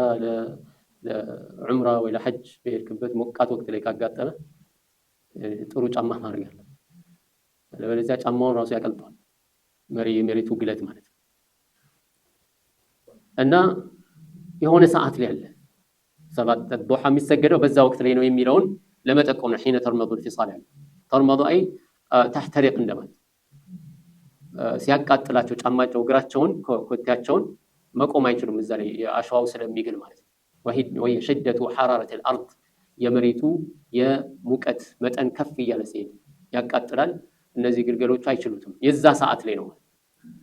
ለዑምራ ወይ ለሐጅ በሄድክበት ሞቃት ወቅት ላይ ካጋጠመ ጥሩ ጫማ ማድረግ አለ። ለበለዚያ ጫማውን ራሱ ያቀልጠዋል። መሬቱ ግለት ማለት ነው። እና የሆነ ሰዓት ላይ አለ ሰላት ዱሓ የሚሰገደው በዛ ወቅት ላይ ነው የሚለውን ለመጠቆም ነው። ሒነ ተርመዱል ፊሳል ያለው ተርመዱ አይ ተሕተሪቅ እንደማለት ሲያቃጥላቸው ጫማቸው እግራቸውን ኮቴያቸውን መቆም አይችሉም እዛ ላይ አሸዋው ስለሚግል ማለት ነው። ወይ ሽደቱ ሐራረቲል አርድ የመሬቱ የሙቀት መጠን ከፍ እያለ ሲሄድ ያቃጥላል። እነዚህ ግልገሎቹ አይችሉትም። የዛ ሰዓት ላይ ነው።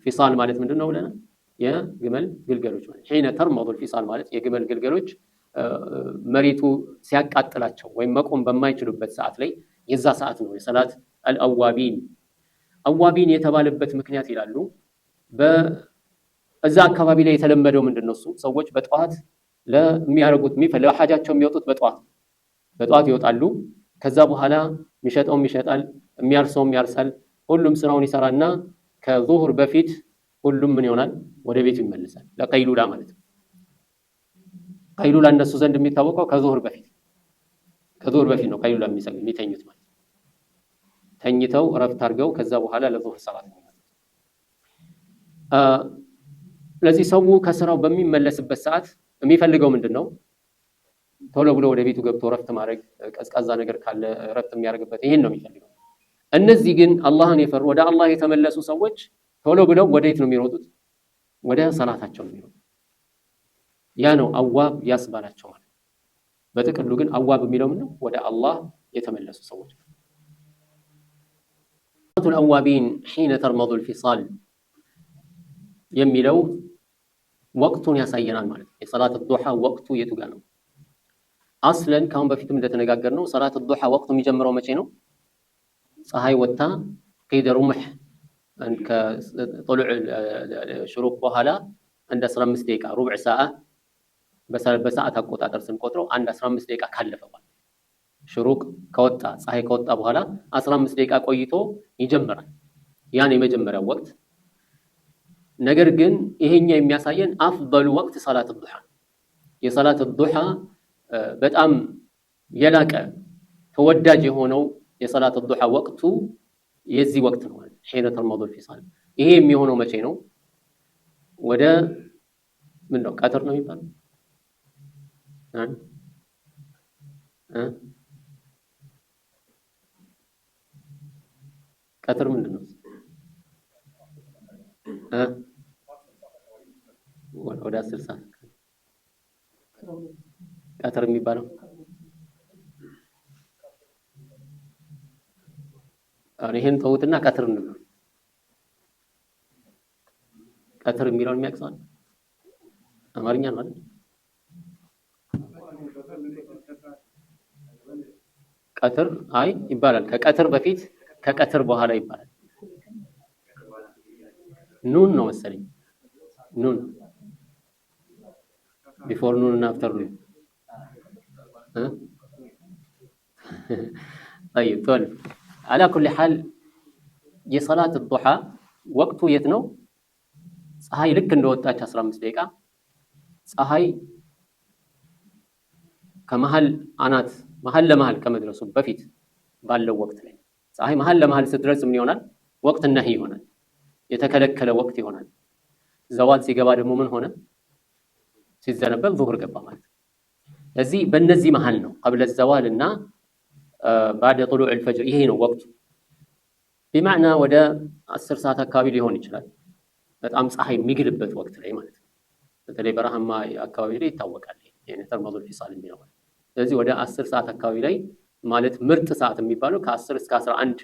ፊሳል ማለት ምንድነው ብለናል? የግመል ግልገሎች ማለት ሒነ ተርመዱል ፊሳል ማለት የግመል ግልገሎች መሬቱ ሲያቃጥላቸው ወይም መቆም በማይችሉበት ሰዓት ላይ የዛ ሰዓት ነው የሰላት አልአዋቢን። አዋቢን የተባለበት ምክንያት ይላሉ በዛ አካባቢ ላይ የተለመደው ምንድነው? እሱ ሰዎች በጠዋት ለሚያረጉት ለሐጃቸው የሚወጡት በጠዋት ይወጣሉ። ከዛ በኋላ የሚሸጠውም ይሸጣል፣ የሚያርሰውም ያርሳል። ሁሉም ስራውን ይሰራና ከዙሁር በፊት ሁሉም ምን ይሆናል? ወደ ቤቱ ይመለሳል። ለቀይሉላ ማለት ነው። ቀይሉላ እነሱ ዘንድ የሚታወቀው ከዙሁር በፊት ነው። ቀይሉላ የሚተኙት ማለት ተኝተው እረፍት አድርገው ከዛ በኋላ ለዙሁር ሰላት ነው። ለዚህ ሰው ከስራው በሚመለስበት ሰዓት የሚፈልገው ምንድነው? ቶሎ ብሎ ወደ ቤቱ ገብቶ እረፍት ማድረግ፣ ቀዝቃዛ ነገር ካለ እረፍት የሚያደርግበት ይሄን ነው የሚፈልገው። እነዚህ ግን አላህን የፈሩ ወደ አላህ የተመለሱ ሰዎች ቶሎ ብለው ወዴት ነው የሚሮጡት? ወደ ሰላታቸው ነው የሚሮጡት። ያ ነው አዋብ ያስባላቸው ማለት። በጥቅሉ ግን አዋብ የሚለው ምንድነው? ወደ አላህ የተመለሱ ሰዎች። ሰላቱል አዋቢን ሒነ ተርመዱል ፊሳል የሚለው ወቅቱን ያሳየናል ማለት ነው። የሰላት ዱሓ ወቅቱ የቱ ጋር ነው? አስለን ካሁን በፊትም እንደተነጋገርነው ሰላት ዱሓ ወቅቱ የሚጀምረው መቼ ነው? ፀሐይ ወጥታ ከይደ ሩምሕ ከطلوع ሽሩቅ በኋላ እንደ 15 ደቂቃ ሩብዕ ሰዓ በሰዓት አቆጣጠር ስንቆጥረው አንድ 15 ደቂቃ ካለፈ በኋላ ሽሩቅ ከወጣ ፀሐይ ከወጣ በኋላ 15 ደቂቃ ቆይቶ ይጀምራል። ያን የመጀመሪያው ወቅት። ነገር ግን ይሄኛ የሚያሳየን አፍضل ወቅት ሰላት ዱሓ የሰላት ዱሓ በጣም የላቀ ተወዳጅ የሆነው የሰላት ዱሓ ወቅቱ የዚህ ወቅት ነው ማለት ሒነ ተርመዱል ፊሳል። ይሄ የሚሆነው መቼ ነው? ወደ ምን ነው? ቀትር ነው የሚባለው? ቀትር ምንድን ነው? ወደ 10 ሰዓት ቀትር የሚባለው ይሄን ተውትና ቀትር ነው። ቀትር የሚለውን የሚያቅሰዋል አማርኛ ነው አይደል? ቀትር አይ ይባላል። ከቀትር በፊት ከቀትር በኋላ ይባላል። ኑን ነው መሰለኝ ኑን ቢፎር ኑን እና አፍተር ኑን طيب طول على كل حال የሰላት الضحى ወቅቱ የት ነው? ፀሐይ ልክ እንደወጣች 15 ደቂቃ ፀሐይ ከመሃል አናት መሃል ለመሃል ከመድረሱ በፊት ባለው ወቅት ላይ ፀሐይ መሃል ለመሃል ስትደርስ ምን ይሆናል? ወቅት ነህ ይሆናል፣ የተከለከለ ወቅት ይሆናል። ዘዋል ሲገባ ደግሞ ምን ሆነ? ሲዘነበል ዙህር ገባ ማለት ነው። እዚህ በእነዚህ መሃል ነው قبل الزوال እና بعد طلوع الفجر ይሄ ነው ወቅቱ። بمعنى ወደ 10 ሰዓት አካባቢ ሊሆን ይችላል። በጣም ፀሐይ የሚግልበት ወቅት ላይ ማለት ነው። በተለይ በረሃማ አካባቢ ላይ ይታወቃል ይሄ ተርመዙል ፊሳል የሚለው። ስለዚህ ወደ 10 ሰዓት አካባቢ ላይ ማለት ምርጥ ሰዓት የሚባለው ከ10 እስከ 11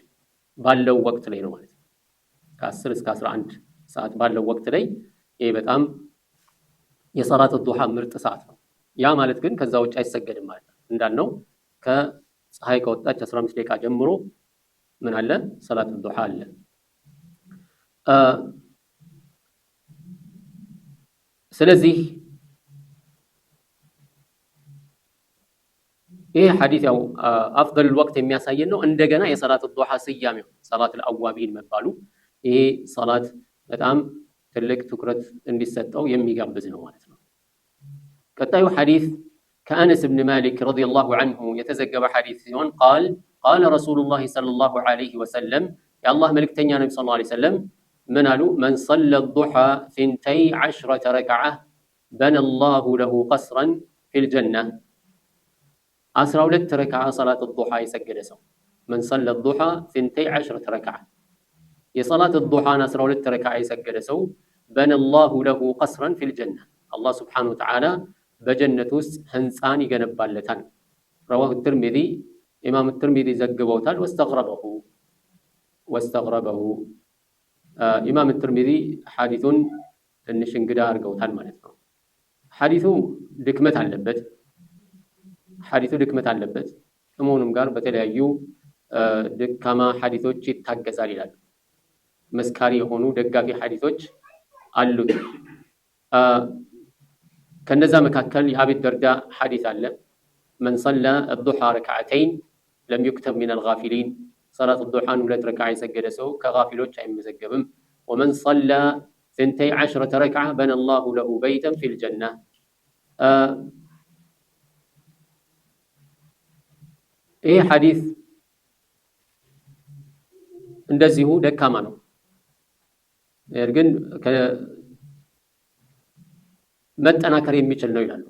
ባለው ወቅት ላይ ነው ማለት ነው። ከ10 እስከ 11 ሰዓት ባለው ወቅት ላይ ይሄ በጣም የሰላት الضحى ምርጥ ሰዓት ነው። ያ ማለት ግን ከዛ ውጭ አይሰገድም ማለት ነው። እንዳልነው ከፀሐይ ከወጣች 15 ደቂቃ ጀምሮ ምን አለ? ሰላት الضحى አለ። ስለዚህ ይሄ ሐዲስ ያው አፍضل ወቅት የሚያሳየን ነው። እንደገና የሰላት الضحى ስያሜው ሰላት الأوابين መባሉ ይሄ ሰላት በጣም ትልቅ ትኩረት እንዲሰጠው የሚጋብዝ ነው ማለት ነው። ቀጣዩ ሐዲስ ከአነስ ብን ማሊክ ረዲየላሁ ዐንሁ የተዘገበ ሐዲስ ሲሆን قال رسول الله صلى الله عليه وسلم የአላህ መልእክተኛ ነብዩ ሰለላሁ ዐለይሂ ወሰለም ምን አሉ? من صلى الضحى 12 ركعة بنى الله له قصرا في الجنة 12 ረክዓ ሰላት الضحى የሰገደ ሰው من صلى الضحى 12 ركعة የሰላት الضحى 12 ረክዓ የሰገደ ሰው بنى الله له قصرا في الجنة الله سبحانه وتعالى በጀነት ውስጥ ህንፃን ይገነባለታል። رواه الترمذي ኢማም الترمذي ዘግበውታል። واستغربه ኢማም الترمذي ሐዲሱን ትንሽ እንግዳ አድርገውታል ማለት ነው። ሐዲሱ ድክመት አለበት ከመሆኑም ጋር በተለያዩ ደካማ ሐዲሶች ይታገዛል ይላል። መስካሪ የሆኑ ደጋፊ ሐዲሶች አሉት። ከነዛ መካከል የአቢ ደርዳ ሐዲስ አለ። من صلى الضحى ركعتين لم يكتب من الغافلين صلاة الضحى ሁለት ረክዓ የሰገደ ሰው ከጋፊሎች አይመዘገብም። ومن صلى 12 ركعة بنى الله له بيتا في الجنة ይህ ሐዲስ እንደዚሁ ደካማ ነው። ነገር ግን መጠናከር የሚችል ነው ይላሉ።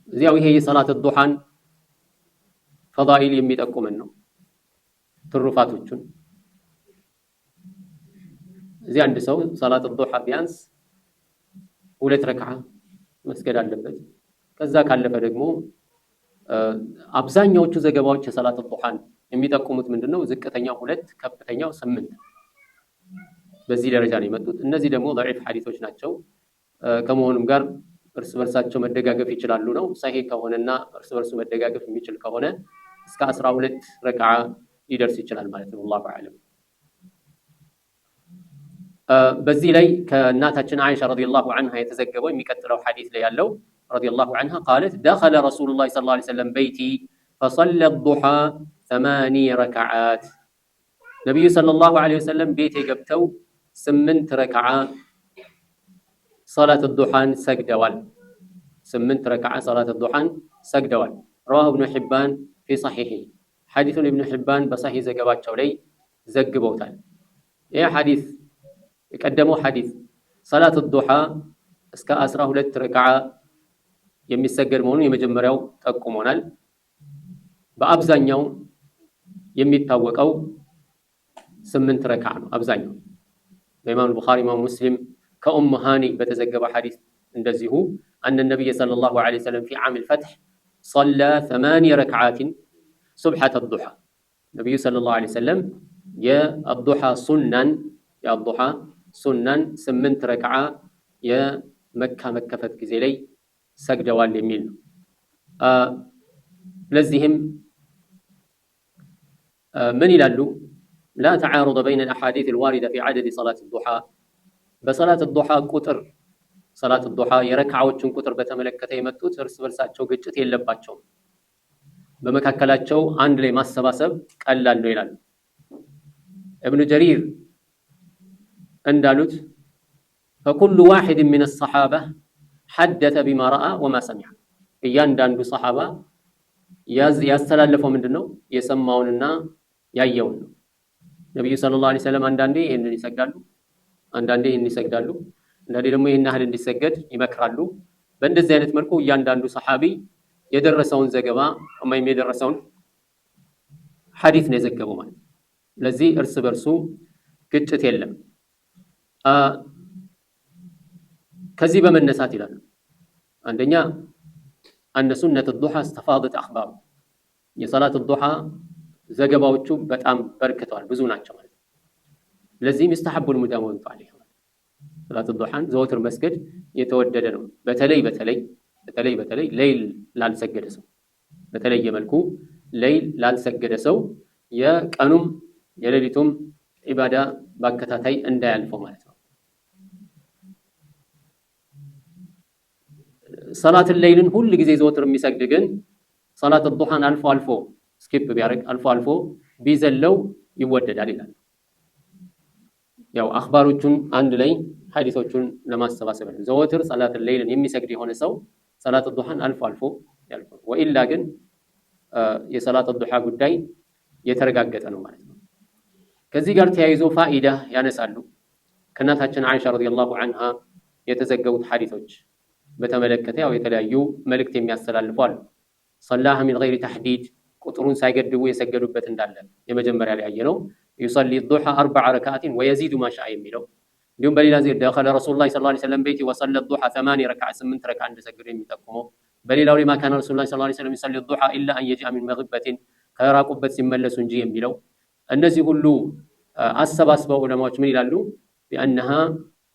እዚያው ይሄ የሰላት الضحى ፈዳኢል የሚጠቁመን ነው፣ ትሩፋቶቹን። እዚህ አንድ ሰው ሰላት الضحى ቢያንስ 2 ረክዓ መስገድ አለበት። ከዛ ካለፈ ደግሞ አብዛኛዎቹ ዘገባዎች የሰላት الضحى የሚጠቁሙት ምንድነው? ዝቅተኛው 2 ከፍተኛው 8 በዚህ ደረጃ ነው የመጡት። እነዚህ ደግሞ ضعيف ሐዲሶች ናቸው። ከመሆኑም ጋር እርስ በርሳቸው መደጋገፍ ይችላሉ ነው። ሰሂህ ከሆነና እርስ በርሱ መደጋገፍ የሚችል ከሆነ እስከ 12 ረክዓ ሊደርስ ይችላል ማለት ነው። والله اعلم። በዚህ ላይ ከእናታችን አይሻ ረዲየላሁ ዐንሃ የተዘገበው የሚቀጥለው ሐዲስ ላይ ያለው ረዲየላሁ ዐንሃ قالت دخل رسول الله صلى الله عليه وسلم بيتي فصلى الضحى 8 ركعات ነብዩ ሰለላሁ ዐለይሂ ወሰለም ቤቴ ገብተው 8 ረክዓ صلاة الضحى سجدوال 8 ركعة صلاة الضحى سجدوال رواه ابن حبان في صحيحه حديث ابن حبان بصحيح ዘገባቸው ላይ ዘግበውታል። ይህ ሐዲስ የቀደመው ሐዲስ صلاة الضحى እስከ 12 ረክዓ የሚሰገድ መሆኑን የመጀመሪያው ጠቁሞናል። በአብዛኛው የሚታወቀው 8 ረክዓ ነው። አብዛኛው በኢማም ቡኻሪ ኢማም ሙስሊም ከኡም ሃኒ በተዘገበ ሐዲስ እንደዚሁ أن النبي صلى الله عليه وسلم في عام الفتح صلى 8 ركعات سبحة الضحى النبي صلى الله عليه وسلم يا الضحى سنن 8 ركعة يا مكة فتك زي سجدوال የሚል ነው። ለዚህም ምን ይላሉ? لا تعارض بين الأحاديث الواردة في عدد صلاة الضحى بصلاة الضحى قطر صلاة الضحى የረካዓዎችን ቁጥር በተመለከተ የመጡት እርስ በርሳቸው ግጭት የለባቸውም በመካከላቸው አንድ ላይ ማሰባሰብ ቀላል ነው ይላል ابن جرير እንዳሉት فكل واحد من الصحابة حدث بما رأى وما سمع እያንዳንዱ ሰሃባ ያስተላለፈው ምንድነው የሰማውንና ያየውን ነው ነብዩ ሰለላሁ ዐለይሂ ወሰለም አንዳንዴ ይሄንን ይሰግዳሉ አንዳንዴ ይሄንን ይሰግዳሉ አንዳንዴ ደግሞ ይሄን ያህል እንዲሰገድ ይመክራሉ በእንደዚህ አይነት መልኩ እያንዳንዱ ሰሃቢ የደረሰውን ዘገባ ወይም የደረሰውን ሐዲስ ነው የዘገበው ማለት ለዚህ እርስ በርሱ ግጭት የለም ከዚህ በመነሳት ይላሉ አንደኛ أن سنة الضحى استفاضت أخبار የصلاة الضحى ዘገባዎቹ በጣም በርክተዋል ብዙ ናቸው ማለት ለዚህ مستحب المداومة عليه صلاة الضحى ዘወትር መስገድ የተወደደ ነው በተለይ ሌሊት ላልሰገደ ሰው በተለየ መልኩ ሌሊት ላልሰገደ ሰው የቀኑም የሌሊቱም ኢባዳ ባከታታይ እንዳያልፈው ማለት ነው صلاة الليل ሁሉ ጊዜ ዘወትር የሚሰግድ ግን صلاة الضحى አልፎ ስኪፕ ቢያደርግ አልፎ ቢዘለው ይወደዳል ይላል ያው አخبارዎቹን አንድ ላይ ሐዲሶቹን ለማሰባሰብ ነው ዘወትር صلاة الليل የሚሰግድ የሆነ ሰው صلاة الضحى አልፎ ያልፈው ወኢላ ግን የصلاة الضحى ጉዳይ የተረጋገጠ ነው ማለት ነው ከዚህ ጋር ተያይዞ ፋኢዳ ያነሳሉ ከናታችን አይሻ ረዲየላሁ ዐንሃ የተዘገቡት ሐዲሶች በተመለከተ ያው የተለያዩ መልእክት የሚያስተላልፉ አሉ صلاها من غير تحديد ቁጥሩን ሳይገድቡ የሰገዱበት እንዳለ የመጀመሪያ ላይ ያየነው يصلي الضحى 4 ركعات ويزيد ما شاء የሚለው እንዲሁም በሌላ ጊዜ دخل رسول الله صلى الله عليه وسلم بيتي وصلى الضحى 8 ركعات 8 ركعات እንደሰገዱ የሚጠቁመው በሌላው ላይ ما كان رسول الله صلى الله عليه وسلم يصلي الضحى الا ان يجاء من مغبة ከራቁበት ሲመለሱ እንጂ የሚለው እነዚህ ሁሉ አሰባስበው ዑለማዎች ምን ይላሉ بانها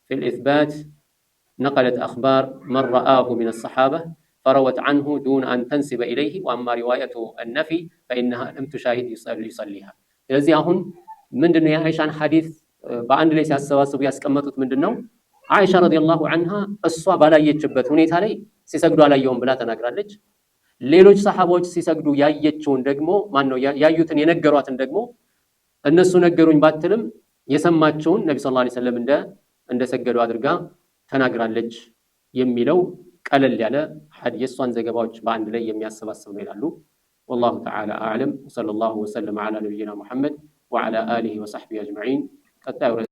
في الاثبات نقلت أخبار من رآه من الصحابة فروت عنه دون أن تنسب إليه وأما رواية النفي فإنها لم تشاهد يصليها لذي هون من دنيا عائشة عن حديث بأن ليس السواسب يسكمتت من دنيا عائشة رضي الله عنها الصعب لا يجبت هنيت علي سيسجدوا على يوم بلا تناقرالج ሌሎች ሰሃቦች ሲሰግዱ ያየችውን ደግሞ ማን ነው ያዩትን የነገሯትን ደግሞ እነሱ ነገሩኝ ባትልም የሰማቸውን ነብዩ ሰለላሁ ዐለይሂ ወሰለም እንደሰገዱ አድርጋ ተናግራለች የሚለው ቀለል ያለ የሷን ዘገባዎች በአንድ ላይ የሚያሰባስብ ነው ይላሉ والله تعالى اعلم وصلى الله وسلم على نبينا محمد وعلى اله وصحبه اجمعين